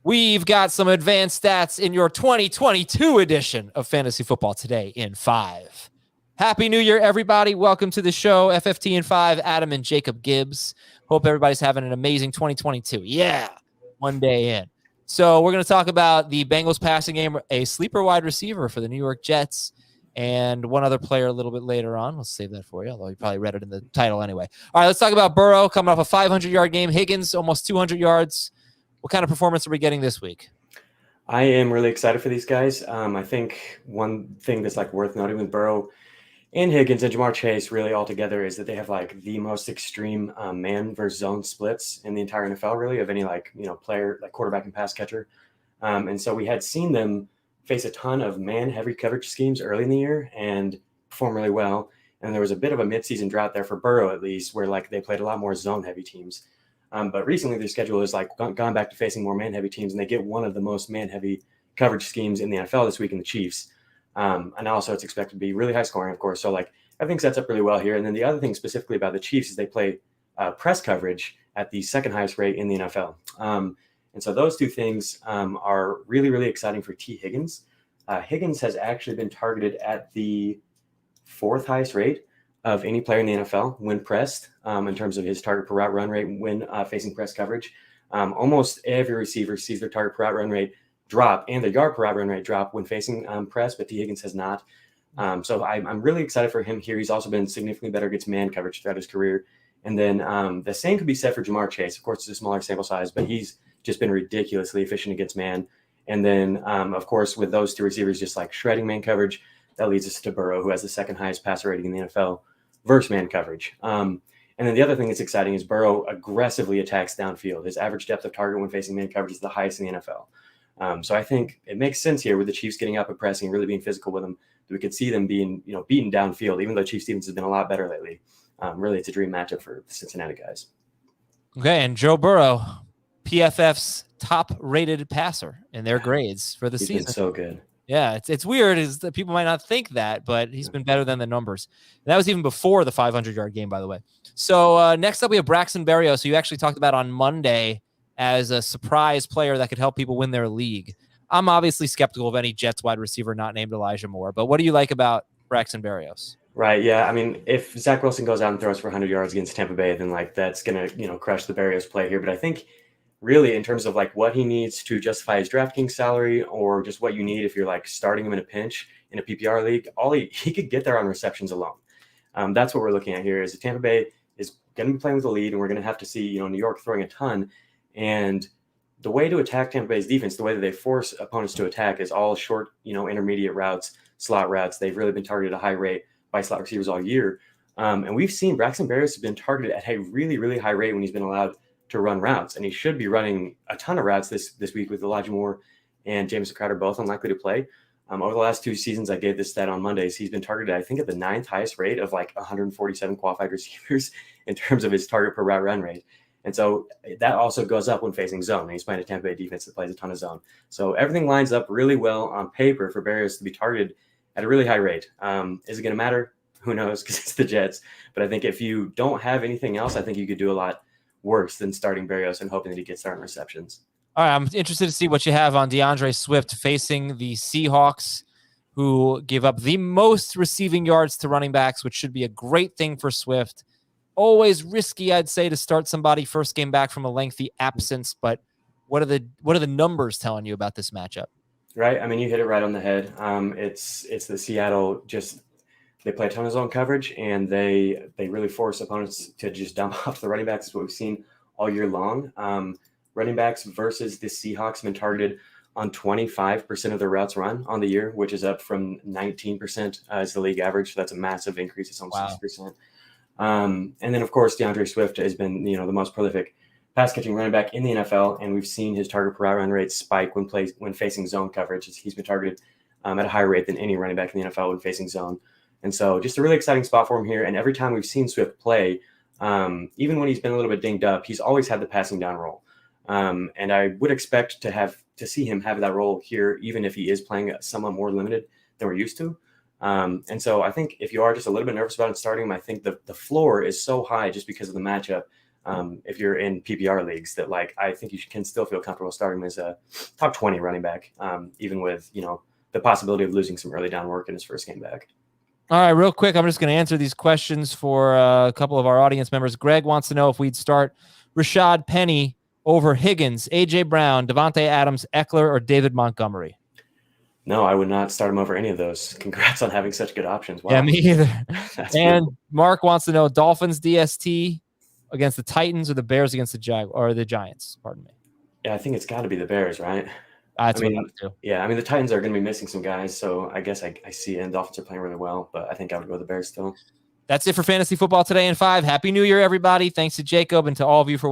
We've got some advanced stats in your 2022 edition of Fantasy Football Today in 5. Happy New Year, everybody. Welcome to the show, FFT in 5, Adam and Jacob Gibbs. Hope everybody's having an amazing 2022. Yeah, one day in. So we're going to talk about the Bengals passing game, a sleeper wide receiver for the New York Jets, and one other player a little bit later on. We'll save that for you, although you probably read it in the title anyway. All right, let's talk about Burrow coming off a 500-yard game. Higgins, almost 200 yards. What kind of performance are we getting this week? I am really excited for these guys. I think one thing that's worth noting with Burrow and Higgins and Jamar Chase really all together is that they have the most extreme man versus zone splits in the entire NFL, really, of any player, quarterback and pass catcher. And so we had seen them face a ton of man heavy coverage schemes early in the year and perform really well. And there was a bit of a midseason drought there for Burrow, at least, where they played a lot more zone heavy teams. But recently their schedule is gone back to facing more man-heavy teams, and they get one of the most man-heavy coverage schemes in the NFL this week in the Chiefs. And also it's expected to be really high scoring, of course. So everything sets up really well here. And then the other thing specifically about the Chiefs is they play press coverage at the second highest rate in the NFL. And so those two things are really, really exciting for T. Higgins. Higgins has actually been targeted at the fourth highest rate of any player in the NFL when pressed, in terms of his target per route run rate when facing press coverage. Almost every receiver sees their target per route run rate drop and their yard per route run rate drop when facing press, but T. Higgins has not. So I'm really excited for him here. He's also been significantly better against man coverage throughout his career. And then the same could be said for Jamar Chase. Of course, it's a smaller sample size, but he's just been ridiculously efficient against man. And then, of course, with those two receivers just shredding man coverage, that leads us to Burrow, who has the second highest passer rating in the NFL versus man coverage. And then the other thing that's exciting is Burrow aggressively attacks downfield. His average depth of target when facing man coverage is the highest in the NFL. So I think it makes sense here with the Chiefs getting up and pressing, really being physical with them, that we could see them being, beaten downfield, even though Chiefs defense has been a lot better lately. Really, it's a dream matchup for the Cincinnati guys. Okay, and Joe Burrow, PFF's top-rated passer in their grades for the season. He's been so good. Yeah, it's weird is that people might not think that, but he's been better than the numbers. And that was even before the 500-yard game, by the way. So next up, we have Braxton Barrio. So you actually talked about on Monday as a surprise player that could help people win their league. I'm obviously skeptical of any Jets wide receiver not named Elijah Moore, but what do you like about Braxton Barrios? Right, yeah. I mean, if Zach Wilson goes out and throws for 100 yards against Tampa Bay, then that's going to, crush the Barrios play here. But I think really in terms of what he needs to justify his DraftKings salary, or just what you need if you're starting him in a pinch in a PPR league, all he could get there on receptions alone. That's what we're looking at here. Is Tampa Bay is going to be playing with the lead, and we're going to have to see New York throwing a ton. And the way to attack Tampa Bay's defense, the way that they force opponents to attack, is all short, intermediate routes, slot routes. They've really been targeted at a high rate by slot receivers all year. And we've seen Braxton Barrios has been targeted at a really, really high rate when he's been allowed to run routes. And he should be running a ton of routes this week with Elijah Moore and Jamison Crowder both unlikely to play. Over the last two seasons, I gave this stat on Mondays. He's been targeted, I think, at the 9th highest rate of 147 qualified receivers in terms of his target per route run rate. And so that also goes up when facing zone. And he's playing a Tampa Bay defense that plays a ton of zone. So everything lines up really well on paper for Barrios to be targeted at a really high rate. Is it going to matter? Who knows, because it's the Jets. But I think if you don't have anything else, I think you could do a lot worse than starting Barrios and hoping that he gets starting receptions. All right, I'm interested to see what you have on Deandre Swift facing the Seahawks, who give up the most receiving yards to running backs, which should be a great thing for Swift. Always risky, I'd say, to start somebody first game back from a lengthy absence. But what are the numbers telling you about this matchup? Right. I mean, you hit it right on the head. It's the Seattle they play a ton of zone coverage, and they really force opponents to just dump off the running backs. Is what we've seen all year long. Running backs versus the Seahawks have been targeted on 25% of their routes run on the year, which is up from 19% as the league average. So that's a massive increase. It's almost 6%. And then, of course, Deandre Swift has been the most prolific pass-catching running back in the NFL, and we've seen his target per route run rate spike when facing zone coverage. He's been targeted at a higher rate than any running back in the NFL when facing zone. And so just a really exciting spot for him here. And every time we've seen Swift play, even when he's been a little bit dinged up, he's always had the passing down role. And I would expect to see him have that role here, even if he is playing somewhat more limited than we're used to. And so I think if you are just a little bit nervous about it starting him, I think the floor is so high just because of the matchup if you're in PPR leagues, that like I think you can still feel comfortable starting him as a top 20 running back, even with the possibility of losing some early down work in his first game back. All right, real quick, I'm just going to answer these questions for a couple of our audience members. Greg wants to know if we'd start Rashad Penny over Higgins, A.J. Brown, Devontae Adams, Eckler, or David Montgomery. No, I would not start him over any of those. Congrats on having such good options. Wow. Yeah, me either. That's and beautiful. Mark wants to know Dolphins DST against the Titans or the Bears against the the Giants. Pardon me. Yeah, I think it's got to be the Bears, right? That's what I would do. Yeah, I mean, the Titans are going to be missing some guys, so I guess I see, and Dolphins are playing really well, but I think I would go with the Bears still. That's it for Fantasy Football Today in 5. Happy New Year, everybody. Thanks to Jacob and to all of you for